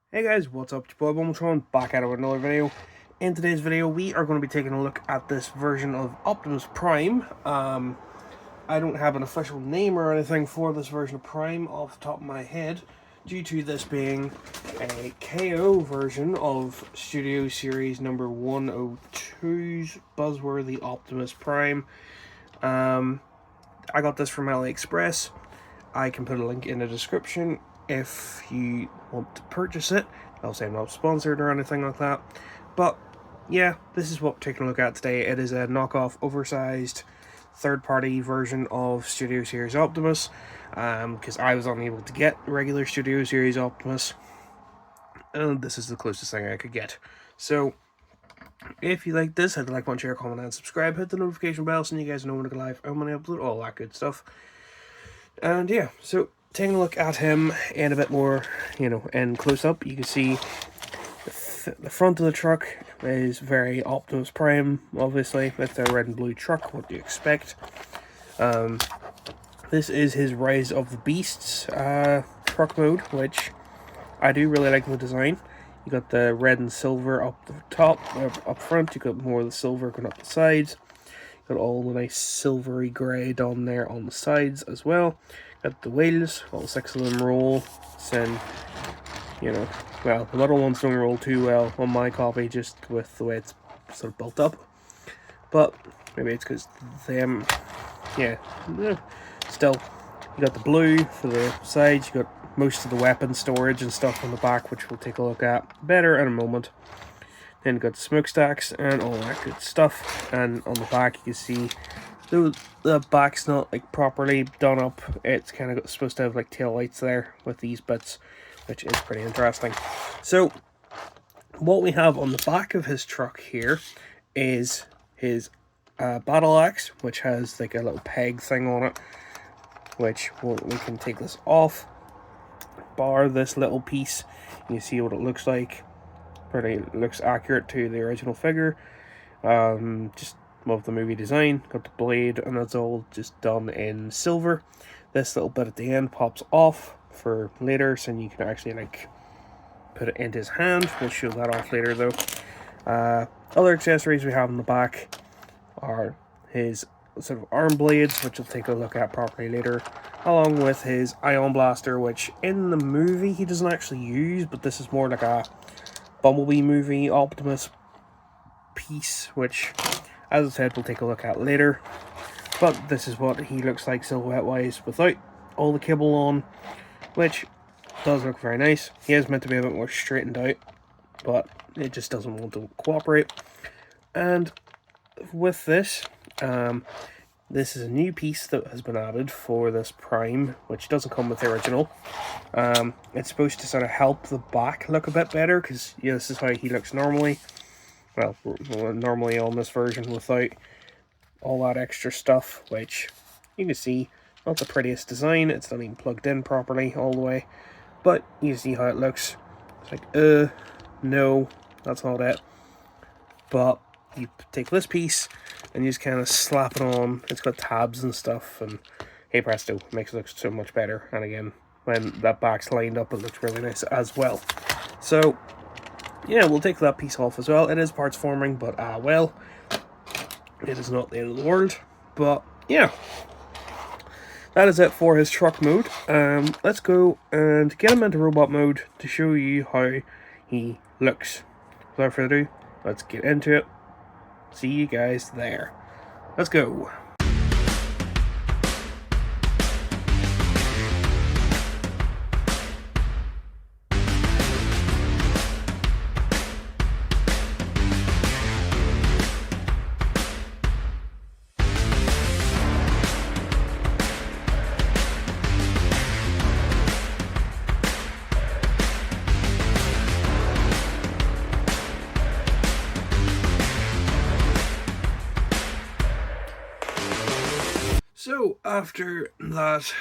Hey guys, what's up? It's your boy Bombotron back at it with another video. In today's video, we are going to be taking a look at this version of Optimus Prime. I don't have an official name or anything for this version of Prime off the top of my head, due to this being a KO version of Studio Series number 102's Buzzworthy Optimus Prime. I got this from AliExpress. I can put a link in the description if you want to purchase it. I'll say I'm not sponsored or anything like that. But yeah, this is what we're taking a look at today. It is a knockoff, oversized, third-party version of Studio Series Optimus. Because I was unable to get regular Studio Series Optimus. And this is the closest thing I could get. So, if you like this, hit the like button, share, comment, and subscribe. Hit the notification bell so you guys know when I go live and when I upload, all that good stuff. And yeah, so taking a look at him in a bit more, in close-up, you can see the front of the truck is very Optimus Prime, obviously, with the red and blue truck. What do you expect? This is his Rise of the Beasts truck mode, which I do really like the design. You got the red and silver up the top, up front. You got more of the silver going up the sides. Got all the nice silvery grey done there on the sides as well. Got the wheels, all 6 of them roll. Then, well, the little ones don't roll too well on my copy, just with the way it's sort of built up. But maybe it's because them, still, you got the blue for the sides. You got most of the weapon storage and stuff on the back, which we'll take a look at better in a moment. Then you got the smokestacks and all that good stuff. And on the back, you can see the back's not like properly done up. It's kind of supposed to have like tail lights there with these bits, which is pretty interesting. So what we have on the back of his truck here is his battle axe, which has like a little peg thing on it, which we can take this off, bar this little piece. You see what it looks like. Looks accurate to the original figure. Just love the movie design. Got the blade, and it's all just done in silver. This little bit at the end pops off for later, so you can actually like put it into his hand. We'll show that off later though. Other accessories we have in the back are his sort of arm blades, which we'll take a look at properly later, along with his ion blaster, which in the movie he doesn't actually use, but this is more like a Bumblebee movie Optimus piece, which, as I said, we'll take a look at later. But this is what he looks like silhouette-wise without all the kibble on, which does look very nice. He is meant to be a bit more straightened out, but it just doesn't want to cooperate. And with this, this is a new piece that has been added for this Prime, which doesn't come with the original. It's supposed to sort of help the back look a bit better, because this is how he looks normally. Well, normally on this version without all that extra stuff, which you can see, not the prettiest design. It's not even plugged in properly all the way, but you see how it looks. It's like, no, that's not it. But you take this piece and you just kind of slap it on. It's got tabs and stuff, and hey presto, it makes it look so much better. And again, when that back's lined up, it looks really nice as well. So yeah, we'll take that piece off as well. It is parts forming, but well, it is not the end of the world. But yeah, that is it for his truck mode. Let's go and get him into robot mode to show you how he looks. Without further ado, let's get into it. See you guys there. Let's go. So, after that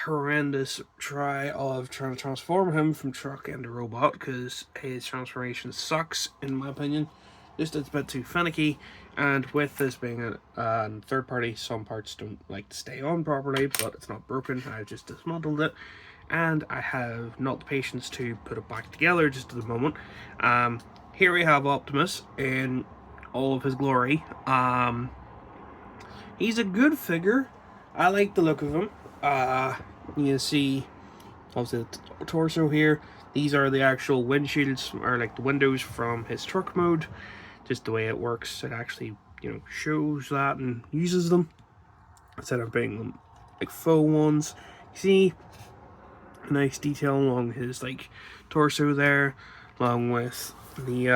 horrendous try of trying to transform him from truck into robot, because his transformation sucks, in my opinion, just it's a bit too finicky, and with this being a third party, some parts don't like to stay on properly, but it's not broken. I just dismantled it, and I have not the patience to put it back together just at the moment. Here we have Optimus in all of his glory. He's a good figure. I like the look of him. You can see obviously the torso here. These are the actual windshields, or like the windows from his truck mode. Just the way it works, it actually, you know, shows that and uses them instead of being them like faux ones. You see a nice detail along his like torso there, along with the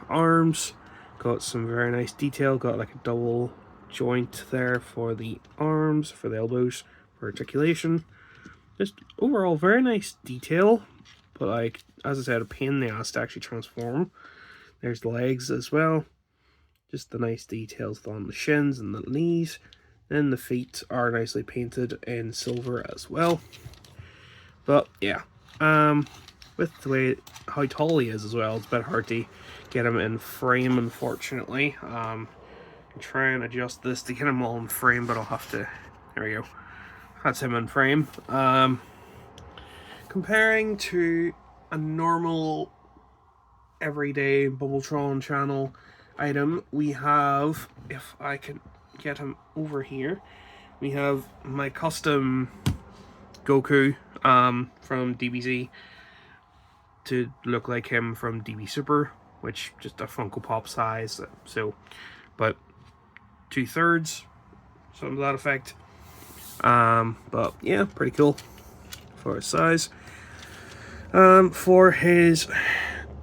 arms. Got some very nice detail. Got like a double joint there for the arms, for the elbows, for articulation. Just overall very nice detail, but like, as I said, a pain in the ass to actually transform. There's the legs as well. Just the nice details on the shins and the knees. Then the feet are nicely painted in silver as well. But yeah, with the way how tall he is as well, it's a bit hard to get him in frame, unfortunately. I'll try and adjust this to get him all in frame, but I'll have to. There we go. That's him in frame. Comparing to a normal everyday Bubbletron channel item, we have, if I can get him over here, we have my custom Goku from DBZ to look like him from DB Super, which just a Funko Pop size, so, but 2/3, something to that effect. But yeah, pretty cool for his size. For his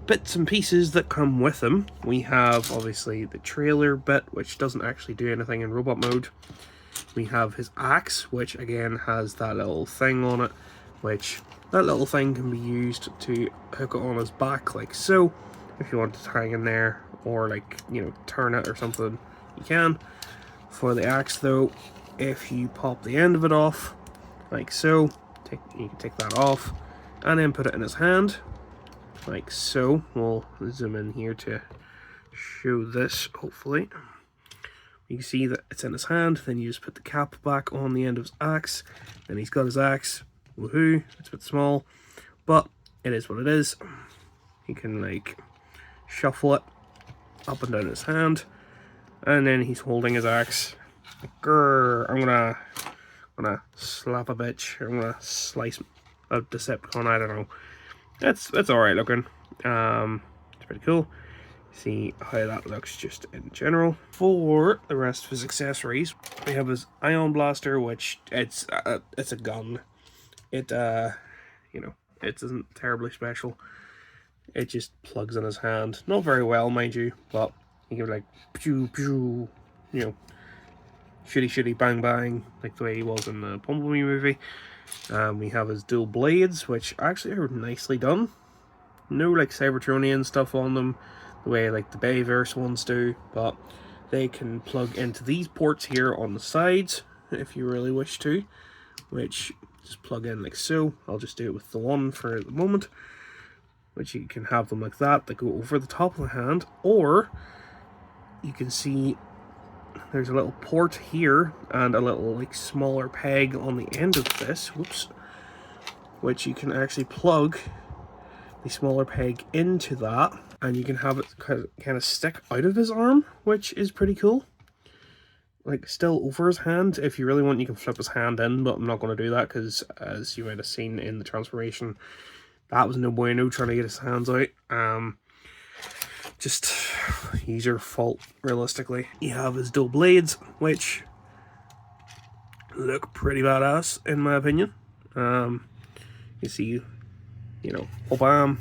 bits and pieces that come with him, we have obviously the trailer bit, which doesn't actually do anything in robot mode. We have his axe, which again has that little thing on it, which that little thing can be used to hook it on his back like so. If you want to hang in there, or like, you know, turn it or something, you can. For the axe though, if you pop the end of it off like so, you can take that off and then put it in his hand like so. We'll zoom in here to show this, hopefully. You can see that it's in his hand, then you just put the cap back on the end of his axe, then he's got his axe. Woohoo, it's a bit small, but it is what it is. You can like shuffle it up and down his hand, and then he's holding his axe. Grr, I'm gonna slap a bitch. I'm gonna slice a Decepticon. I don't know. That's alright looking. It's pretty cool. See how that looks just in general. For the rest of his accessories, we have his ion blaster, which it's a gun. It you know, it isn't terribly special. It just plugs in his hand. Not very well, mind you, but you can like pew pew, you know, shitty shitty bang bang, like the way he was in the Bumblebee movie. We have his dual blades, which actually are nicely done. No like Cybertronian stuff on them, the way like the Bayverse ones do, but they can plug into these ports here on the sides if you really wish to, which just plug in like so. I'll just do it with the one for the moment, which you can have them like that go over the top of the hand, or you can see there's a little port here and a little like smaller peg on the end of this, whoops, which you can actually plug the smaller peg into that, and you can have it kind of stick out of his arm, which is pretty cool. Like still over his hand. If you really want, you can flip his hand in, but I'm not going to do that because, as you might have seen in the transformation, that was no bueno trying to get his hands out. Just user fault, realistically. You have his dual blades, which look pretty badass in my opinion. You see, you know, bam,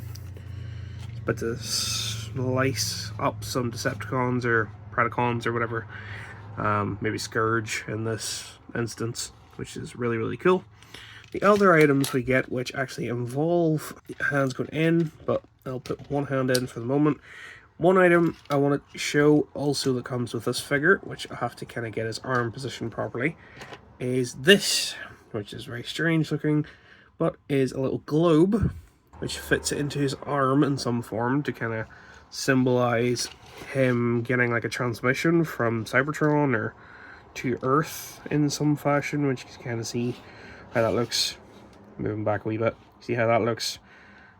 but to slice up some Decepticons or Predacons or whatever. Maybe Scourge in this instance, which is really, really cool. The other items we get, which actually involve hands going in, but I'll put one hand in for the moment. One item I want to show also that comes with this figure, which I have to kind of get his arm positioned properly, is this, which is very strange looking, but is a little globe, which fits into his arm in some form to kind of symbolize him getting like a transmission from Cybertron or to Earth in some fashion, which you can kind of see how that looks moving back a wee bit. See how that looks?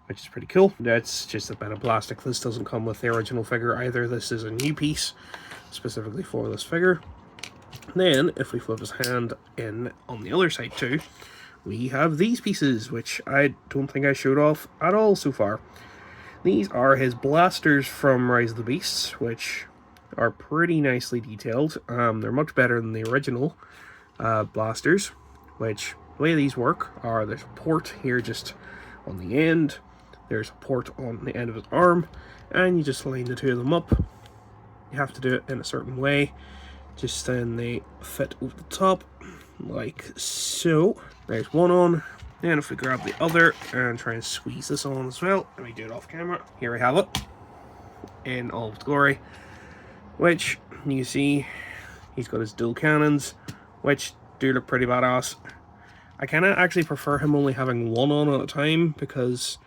Which is pretty cool. That's just a bit of plastic. This doesn't come with the original figure either. This is a new piece specifically for this figure. Then, if we flip his hand in on the other side too, we have these pieces, which I don't think I showed off at all so far. These are his blasters from Rise of the Beasts, which are pretty nicely detailed. They're much better than the original blasters, which the way these work are there's a port here just on the end, there's a port on the end of his arm, and you just line the two of them up. You have to do it in a certain way, just then they fit over the top, like so. There's one on, and if we grab the other and try and squeeze this on as well, let me do it off camera. Here we have it, in all of its glory, which you can see he's got his dual cannons, which do look pretty badass. I kind of actually prefer him only having one on at a time, because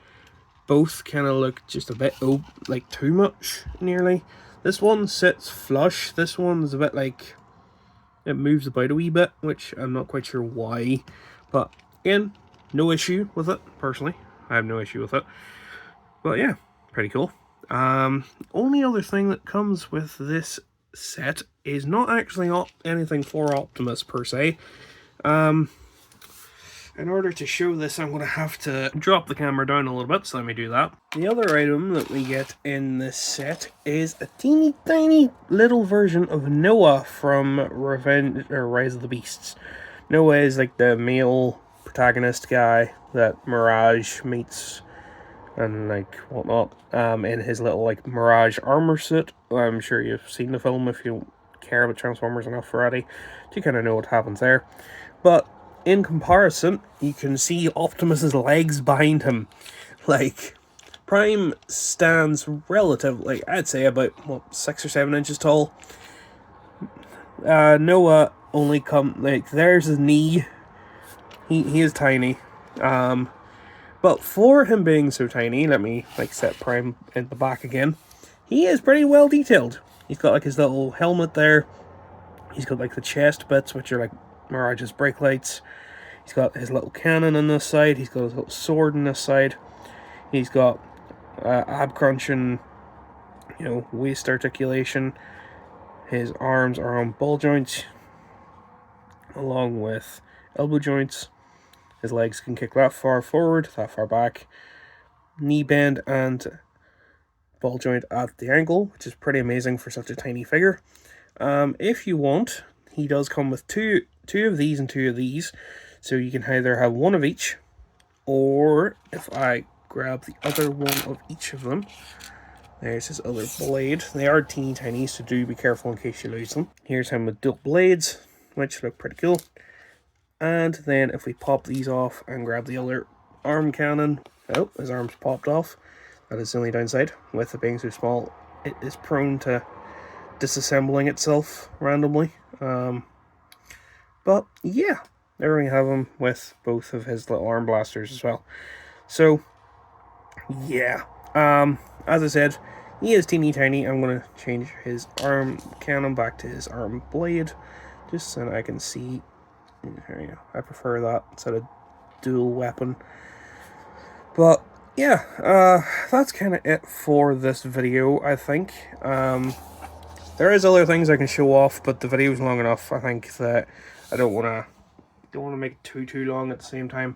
both kind of look just a bit, like too much, nearly. This one sits flush, this one's a bit like, it moves about a wee bit, which I'm not quite sure why. But again, no issue with it, personally. I have no issue with it. But yeah, pretty cool. Only other thing that comes with this set is not actually anything for Optimus per se. In order to show this, I'm going to have to drop the camera down a little bit, so let me do that. The other item that we get in this set is a teeny tiny little version of Noah from Rise of the Beasts. Noah is like the male protagonist guy that Mirage meets and like whatnot, in his little like Mirage armor suit. I'm sure you've seen the film if you care about Transformers enough already. You kind of know what happens there. But in comparison, you can see Optimus's legs behind him. Like, Prime stands relatively, I'd say about, what, 6 or 7 inches tall. Noah only there's his knee. He is tiny. But for him being so tiny, let me, set Prime in the back again. He is pretty well detailed. He's got, his little helmet there. He's got, the chest bits, which are, Mirage's brake lights. He's got his little cannon on this side. He's got his little sword on this side. He's got ab crunching, waist articulation. His arms are on ball joints, along with elbow joints. His legs can kick that far forward, that far back. Knee bend and ball joint at the ankle, which is pretty amazing for such a tiny figure. If you want, he does come with two of these and 2 of these, so you can either have one of each, or if I grab the other one of each of them, there's his other blade. They are teeny tiny, so do be careful in case you lose them. Here's him with dual blades, which look pretty cool. And then if we pop these off and grab the other arm cannon, oh, his arm's popped off. That is the only downside. With it being so small, it is prone to disassembling itself randomly. But yeah, there we have him with both of his little arm blasters as well. So yeah, as I said, he is teeny tiny. I'm going to change his arm cannon back to his arm blade, just so that I can see. There you go. I prefer that instead of dual weapon. But yeah, that's kind of it for this video, I think. There is other things I can show off, but the video is long enough. I think that I don't want to make it too long at the same time.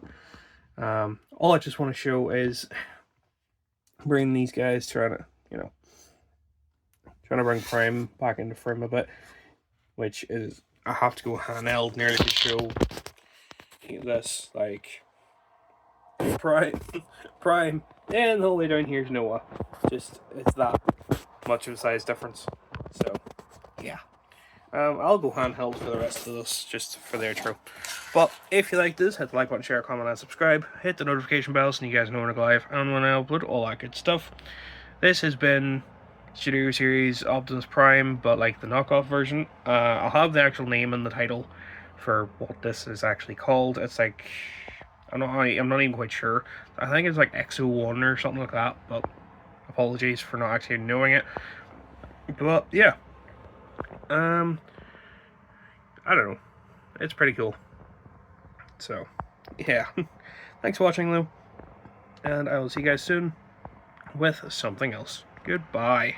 All I just want to show is bring these guys, trying to bring Prime back into frame a bit, which is, I have to go handheld nearly to show this, Prime, and the way down here is Noah. Just, it's that much of a size difference. So yeah, I'll go handheld for the rest of this, just for the outro. But if you like this, hit the like button, share, comment, and subscribe. Hit the notification bell so you guys know when I go live and when I upload, all that good stuff. This has been Studio Series Optimus Prime, but the knockoff version. I'll have the actual name in the title for what this is actually called. It's I'm not even quite sure. I think it's X-01 or something like that, but apologies for not actually knowing it. But yeah, I don't know, it's pretty cool. So yeah, Thanks for watching, though, and I will see you guys soon with something else. Goodbye.